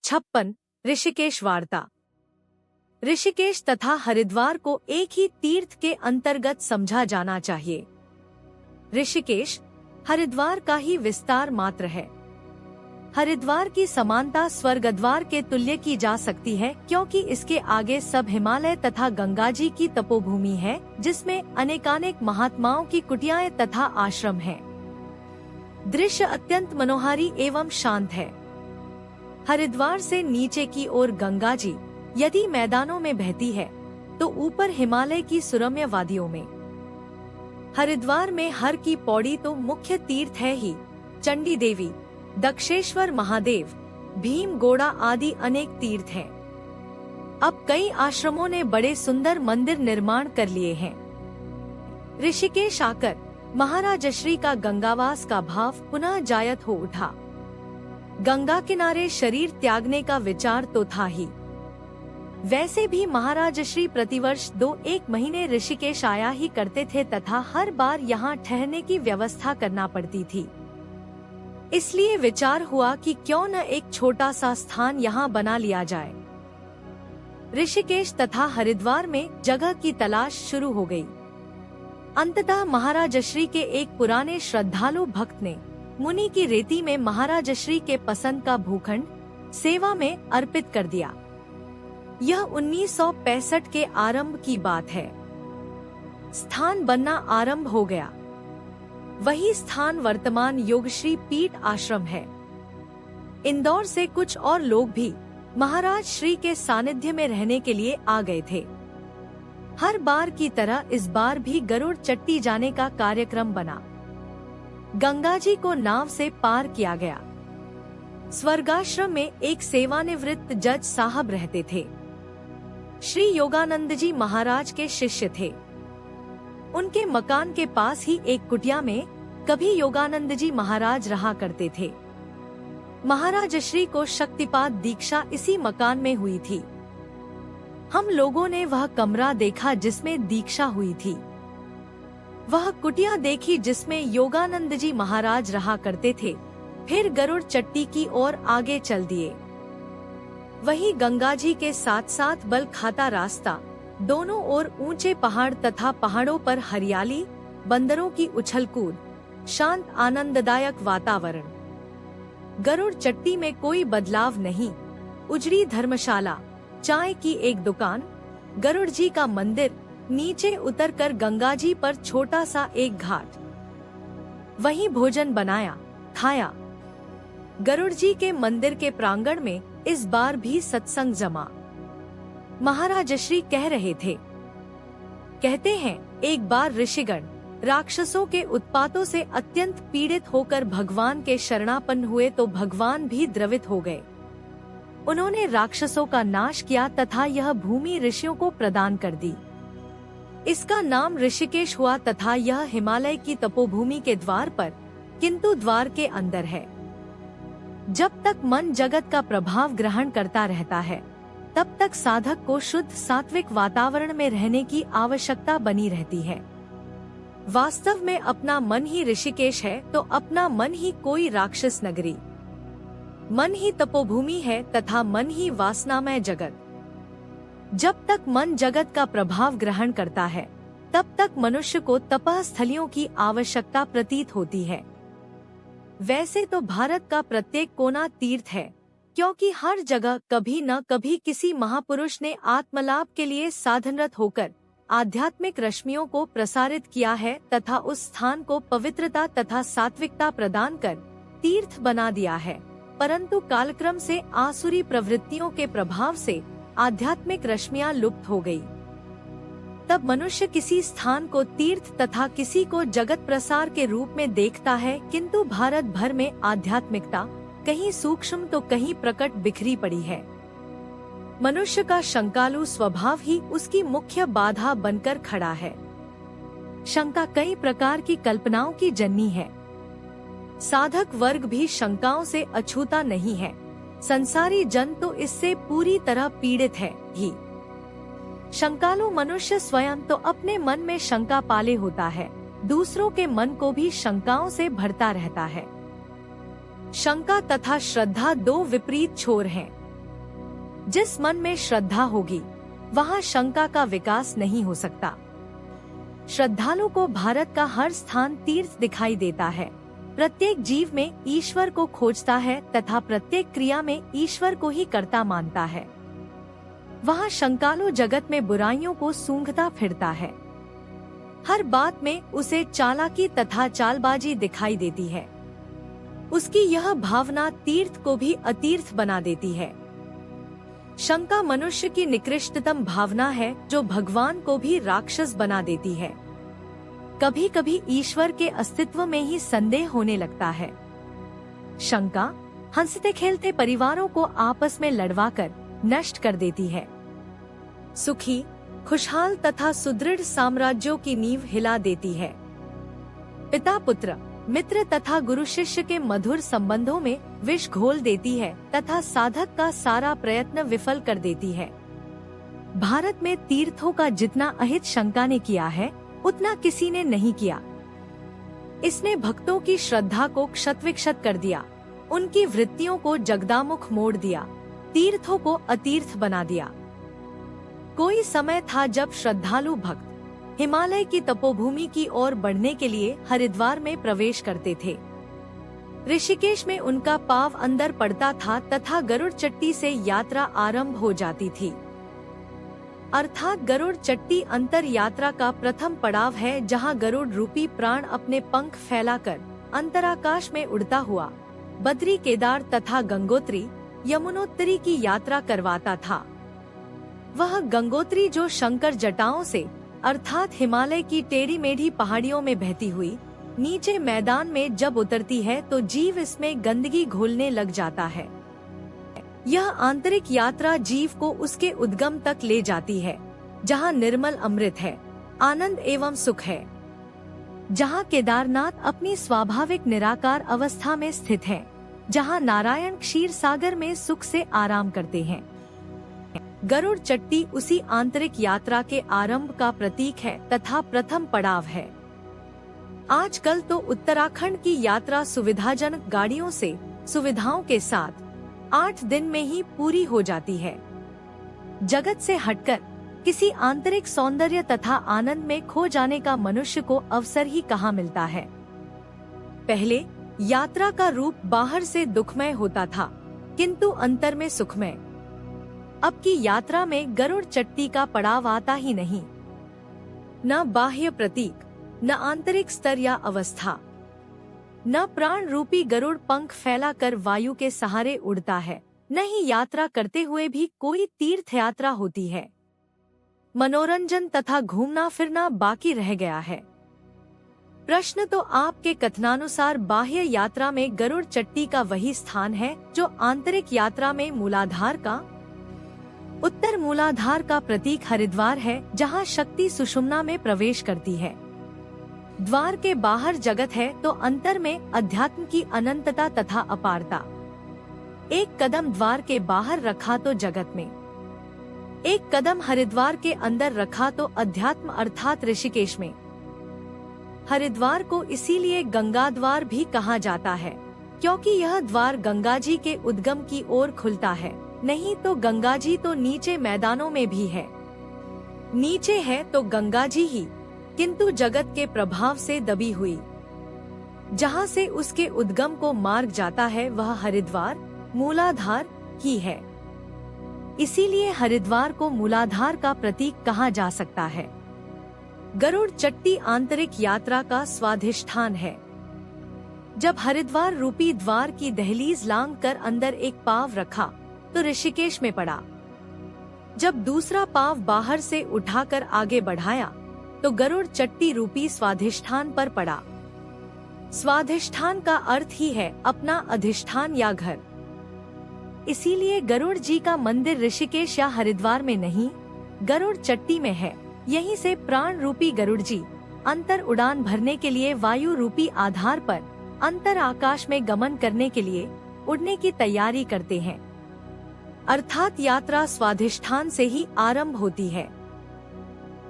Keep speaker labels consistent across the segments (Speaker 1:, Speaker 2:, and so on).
Speaker 1: 56 ऋषिकेश वार्ता। ऋषिकेश तथा हरिद्वार को एक ही तीर्थ के अंतर्गत समझा जाना चाहिए। ऋषिकेश हरिद्वार का ही विस्तार मात्र है। हरिद्वार की समानता स्वर्गद्वार के तुल्य की जा सकती है, क्योंकि इसके आगे सब हिमालय तथा गंगा जी की तपोभूमि है, जिसमें अनेकानेक महात्माओं की कुटियाएं तथा आश्रम हैं। दृश्य अत्यंत मनोहारी एवं शांत है। हरिद्वार से नीचे की ओर गंगा जी यदि मैदानों में बहती है, तो ऊपर हिमालय की सुरम्य वादियों में। हरिद्वार में हर की पौड़ी तो मुख्य तीर्थ है ही। चंडी देवी, दक्षेश्वर महादेव, भीम गोड़ा आदि अनेक तीर्थ हैं। अब कई आश्रमों ने बड़े सुंदर मंदिर निर्माण कर लिए हैं। ऋषिकेश आकर महाराजश्री का गंगावास का भाव पुनः जायत हो उठा। गंगा किनारे शरीर त्यागने का विचार तो था ही। वैसे भी महाराजश्री प्रतिवर्ष 2-1 महीने ऋषिकेश आया ही करते थे तथा हर बार यहाँ ठहरने की व्यवस्था करना पड़ती थी। इसलिए विचार हुआ कि क्यों न एक छोटा सा स्थान यहाँ बना लिया जाए। ऋषिकेश तथा हरिद्वार में जगह की तलाश शुरू हो गई। अंततः महाराजश्री के एक पुराने श्रद्धालु भक्त ने मुनि की रेती में महाराजश्री के पसंद का भूखंड सेवा में अर्पित कर दिया। यह 1965 के आरंभ की बात है। स्थान बनना आरंभ हो गया। वही स्थान वर्तमान योगश्री पीठ आश्रम है। इंदौर से कुछ और लोग भी महाराज श्री के सानिध्य में रहने के लिए आ गए थे। हर बार की तरह इस बार भी गरुड़ चट्टी जाने का कार्यक्रम बना। गंगा जी को नाव से पार किया गया। स्वर्गाश्रम में एक सेवानिवृत्त जज साहब रहते थे। श्री योगानंद जी महाराज के शिष्य थे। उनके मकान के पास ही एक कुटिया में कभी योगानंद जी महाराज रहा करते थे। महाराज श्री को शक्तिपात दीक्षा इसी मकान में हुई थी। हम लोगों ने वह कमरा देखा जिसमें दीक्षा हुई थी। वह कुटिया देखी जिसमें योगानंद जी महाराज रहा करते थे। फिर गरुड़ चट्टी की ओर आगे चल दिए। वही गंगा जी के साथ साथ बल खाता रास्ता, दोनों ओर ऊंचे पहाड़ तथा पहाड़ों पर हरियाली, बंदरों की उछलकूद, शांत आनंददायक वातावरण। गरुड़ चट्टी में कोई बदलाव नहीं। उजड़ी धर्मशाला, चाय की एक दुकान, गरुड़ जी का मंदिर, नीचे उतरकर गंगा जी पर छोटा सा एक घाट। वहीं भोजन बनाया, खाया। गरुड़ जी के मंदिर के प्रांगण में इस बार भी सत्संग जमा। महाराजश्री कह रहे थे, कहते हैं एक बार ऋषिगण राक्षसों के उत्पातों से अत्यंत पीड़ित होकर भगवान के शरणापन्न हुए तो भगवान भी द्रवित हो गए। उन्होंने राक्षसों का नाश किया तथा यह भूमि ऋषियों को प्रदान कर दी। इसका नाम ऋषिकेश हुआ तथा यह हिमालय की तपोभूमि के द्वार पर, किंतु द्वार के अंदर है। जब तक मन जगत का प्रभाव ग्रहण करता रहता है, तब तक साधक को शुद्ध सात्विक वातावरण में रहने की आवश्यकता बनी रहती है। वास्तव में अपना मन ही ऋषिकेश है तो अपना मन ही कोई राक्षस नगरी। मन ही तपोभूमि है तथा मन ही वासनामय जगत। जब तक मन जगत का प्रभाव ग्रहण करता है, तब तक मनुष्य को तपः स्थलियों की आवश्यकता प्रतीत होती है। वैसे तो भारत का प्रत्येक कोना तीर्थ है, क्योंकि हर जगह कभी न कभी किसी महापुरुष ने आत्मलाभ के लिए साधनरत होकर आध्यात्मिक रश्मियों को प्रसारित किया है तथा उस स्थान को पवित्रता तथा सात्विकता प्रदान कर तीर्थ बना दिया है। परंतु कालक्रम से आसुरी प्रवृत्तियों के प्रभाव से आध्यात्मिक रश्मियां लुप्त हो गई। तब मनुष्य किसी स्थान को तीर्थ तथा किसी को जगत प्रसार के रूप में देखता है, किंतु भारत भर में आध्यात्मिकता कहीं सूक्ष्म तो कहीं प्रकट बिखरी पड़ी है। मनुष्य का शंकालु स्वभाव ही उसकी मुख्य बाधा बनकर खड़ा है। शंका कई प्रकार की कल्पनाओं की जननी है। साधक वर्ग भी शंकाओं से अछूता नहीं है। संसारी जन तो इससे पूरी तरह पीड़ित है ही। शंकालु मनुष्य स्वयं तो अपने मन में शंका पाले होता है, दूसरों के मन को भी शंकाओं से भरता रहता है। शंका तथा श्रद्धा दो विपरीत छोर हैं। जिस मन में श्रद्धा होगी वहाँ शंका का विकास नहीं हो सकता। श्रद्धालु को भारत का हर स्थान तीर्थ दिखाई देता है। प्रत्येक जीव में ईश्वर को खोजता है तथा प्रत्येक क्रिया में ईश्वर को ही कर्ता मानता है। वहाँ शंकालु जगत में बुराइयों को सूंघता फिरता है। हर बात में उसे चालाकी तथा चालबाजी दिखाई देती है। उसकी यह भावना तीर्थ को भी अतीर्थ बना देती है। शंका मनुष्य की निकृष्टतम भावना है जो भगवान को भी राक्षस बना देती है। कभी कभी ईश्वर के अस्तित्व में ही संदेह होने लगता है। शंका हंसते खेलते परिवारों को आपस में लड़वाकर नष्ट कर देती है। सुखी, खुशहाल तथा सुदृढ़ साम्राज्यों की नींव हिला देती है। पिता पुत्र, मित्र तथा गुरु शिष्य के मधुर संबंधों में विष घोल देती है तथा साधक का सारा प्रयत्न विफल कर देती है। भारत में तीर्थों का जितना अहित शंका ने किया है उतना किसी ने नहीं किया। इसने भक्तों की श्रद्धा को क्षतविक्षत कर दिया, उनकी वृत्तियों को जगदामुख मोड़ दिया, तीर्थों को अतीर्थ बना दिया। कोई समय था जब श्रद्धालु भक्त हिमालय की तपोभूमि की ओर बढ़ने के लिए हरिद्वार में प्रवेश करते थे। ऋषिकेश में उनका पांव अंदर पड़ता था तथा गरुड़ चट्टी से यात्रा आरंभ हो जाती थी। अर्थात गरुड़ चट्टी अंतर यात्रा का प्रथम पड़ाव है, जहां गरुड़ रूपी प्राण अपने पंख फैलाकर अंतराकाश में उड़ता हुआ बद्री, केदार तथा गंगोत्री, यमुनोत्तरी की यात्रा करवाता था। वह गंगोत्री जो शंकर जटाओं से अर्थात हिमालय की टेढ़ी मेढ़ी पहाड़ियों में बहती हुई नीचे मैदान में जब उतरती है तो जीव इसमें गंदगी घोलने लग जाता है। यह आंतरिक यात्रा जीव को उसके उद्गम तक ले जाती है, जहाँ निर्मल अमृत है, आनंद एवं सुख है, जहाँ केदारनाथ अपनी स्वाभाविक निराकार अवस्था में स्थित है, जहाँ नारायण क्षीर सागर में सुख से आराम करते हैं। गरुड़ चट्टी उसी आंतरिक यात्रा के आरंभ का प्रतीक है तथा प्रथम पड़ाव है। आजकल तो उत्तराखंड की यात्रा सुविधाजनक गाड़ियों से सुविधाओं के साथ 8 दिन में ही पूरी हो जाती है। जगत से हटकर किसी आंतरिक सौंदर्य तथा आनंद में खो जाने का मनुष्य को अवसर ही कहाँ मिलता है। पहले यात्रा का रूप बाहर से दुखमय होता था, किंतु अंतर में सुखमय। अब की यात्रा में गरुड़ चट्टी का पड़ाव आता ही नहीं। न बाह्य प्रतीक, न आंतरिक स्तर या अवस्था, न प्राण रूपी गरुड़ पंख फैलाकर वायु के सहारे उड़ता है, न ही यात्रा करते हुए भी कोई तीर्थ यात्रा होती है। मनोरंजन तथा घूमना फिरना बाकी रह गया है। प्रश्न तो आपके कथनानुसार बाह्य यात्रा में गरुड़ चट्टी का वही स्थान है जो आंतरिक यात्रा में मूलाधार का। उत्तर मूलाधार का प्रतीक हरिद्वार है, जहाँ शक्ति सुषुम्ना में प्रवेश करती है। द्वार के बाहर जगत है तो अंतर में अध्यात्म की अनंतता तथा अपारता। एक कदम द्वार के बाहर रखा तो जगत में, एक कदम हरिद्वार के अंदर रखा तो अध्यात्म अर्थात ऋषिकेश में। हरिद्वार को इसीलिए गंगा द्वार भी कहा जाता है, क्योंकि यह द्वार गंगा जी के उद्गम की ओर खुलता है। नहीं तो गंगा जी तो नीचे मैदानों में भी है। नीचे है तो गंगा जी ही, किंतु जगत के प्रभाव से दबी हुई। जहाँ से उसके उद्गम को मार्ग जाता है वह हरिद्वार मूलाधार ही है। इसीलिए हरिद्वार को मूलाधार का प्रतीक कहा जा सकता है। गरुड़ चट्टी आंतरिक यात्रा का स्वाधिष्ठान है। जब हरिद्वार रूपी द्वार की दहलीज लांघ कर अंदर एक पांव रखा तो ऋषिकेश में पड़ा। जब दूसरा पांव बाहर से उठाकर आगे बढ़ाया तो गरुड़ चट्टी रूपी स्वाधिष्ठान पर पड़ा। स्वाधिष्ठान का अर्थ ही है अपना अधिष्ठान या घर। इसीलिए गरुड़ जी का मंदिर ऋषिकेश या हरिद्वार में नहीं, गरुड़ चट्टी में है। यहीं से प्राण रूपी गरुड़ जी अंतर उड़ान भरने के लिए वायु रूपी आधार पर अंतर आकाश में गमन करने के लिए उड़ने की तैयारी करते हैं। अर्थात यात्रा स्वाधिष्ठान से ही आरंभ होती है।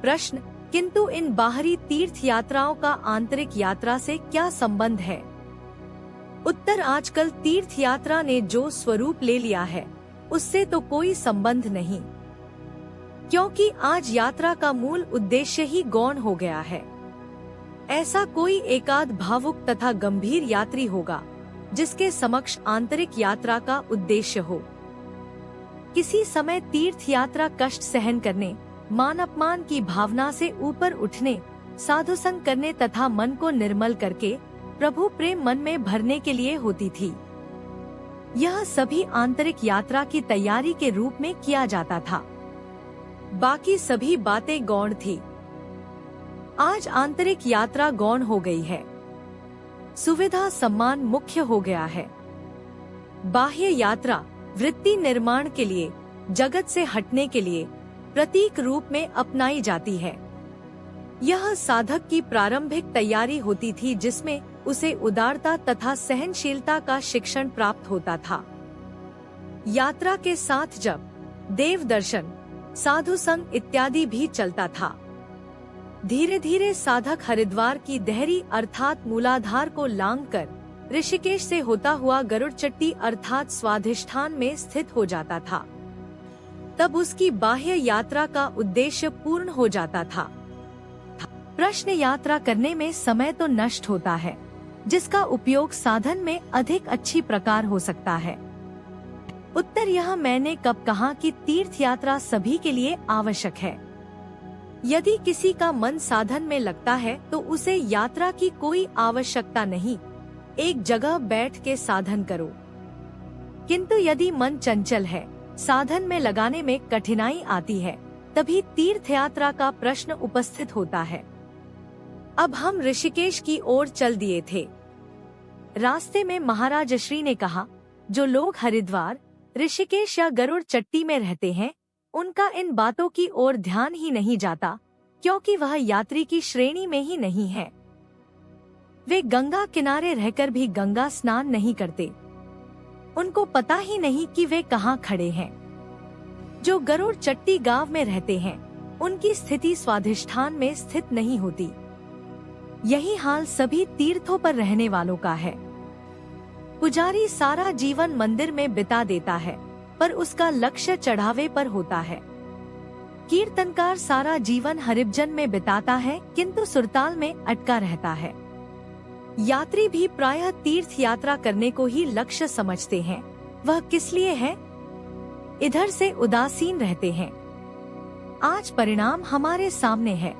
Speaker 1: प्रश्न, किंतु इन बाहरी तीर्थ यात्राओं का आंतरिक यात्रा से क्या संबंध है? उत्तर, आजकल तीर्थ यात्रा ने जो स्वरूप ले लिया है उससे तो कोई संबंध नहीं, क्योंकि आज यात्रा का मूल उद्देश्य ही गौण हो गया है। ऐसा कोई एकाध भावुक तथा गंभीर यात्री होगा जिसके समक्ष आंतरिक यात्रा का उद्देश्य हो। किसी समय तीर्थ यात्रा कष्ट सहन करने, मान अपमान की भावना से ऊपर उठने, साधु संग करने तथा मन को निर्मल करके प्रभु प्रेम मन में भरने के लिए होती थी। यह सभी आंतरिक यात्रा की तैयारी के रूप में किया जाता था। बाकी सभी बातें गौण थी। आज आंतरिक यात्रा गौण हो गई है। सुविधा सम्मान मुख्य हो गया है। बाह्य यात्रा वृत्ति निर्माण के लिए, जगत से हटने के लिए प्रतीक रूप में अपनाई जाती है। यह साधक की प्रारंभिक तैयारी होती थी जिसमें उसे उदारता तथा सहनशीलता का शिक्षण प्राप्त होता था। यात्रा के साथ जब देव दर्शन, साधु संग इत्यादि भी चलता था। धीरे धीरे साधक हरिद्वार की देहरी अर्थात मूलाधार को लांघकर ऋषिकेश से होता हुआ गरुड़ चट्टी अर्थात स्वाधिष्ठान में स्थित हो जाता था। तब उसकी बाह्य यात्रा का उद्देश्य पूर्ण हो जाता था। प्रश्न यात्रा करने में समय तो नष्ट होता है, जिसका उपयोग साधन में अधिक अच्छी प्रकार हो सकता है। उत्तर यह मैंने कब कहा कि तीर्थ यात्रा सभी के लिए आवश्यक है। यदि किसी का मन साधन में लगता है तो उसे यात्रा की कोई आवश्यकता नहीं, एक जगह बैठ के साधन करो। किंतु यदि मन चंचल है, साधन में लगाने में कठिनाई आती है, तभी तीर्थ यात्रा का प्रश्न उपस्थित होता है। अब हम ऋषिकेश की ओर चल दिए थे। रास्ते में महाराज श्री ने कहा, जो लोग हरिद्वार, ऋषिकेश या गरुड़ चट्टी में रहते हैं, उनका इन बातों की ओर ध्यान ही नहीं जाता, क्योंकि वह यात्री की श्रेणी में ही नहीं है। वे गंगा किनारे रहकर भी गंगा स्नान नहीं करते। उनको पता ही नहीं कि वे कहाँ खड़े हैं। जो गरुड़ चट्टी गांव में रहते हैं, उनकी स्थिति स्वाधिष्ठान में स्थित नहीं होती। यही हाल सभी तीर्थों पर रहने वालों का है। पुजारी सारा जीवन मंदिर में बिता देता है, पर उसका लक्ष्य चढ़ावे पर होता है। कीर्तनकार सारा जीवन हरिभजन में बिताता है, किंतु सुरताल में अटका रहता है। यात्री भी प्रायः तीर्थ यात्रा करने को ही लक्ष्य समझते हैं। वह किस लिए है? इधर से उदासीन रहते हैं। आज परिणाम हमारे सामने है।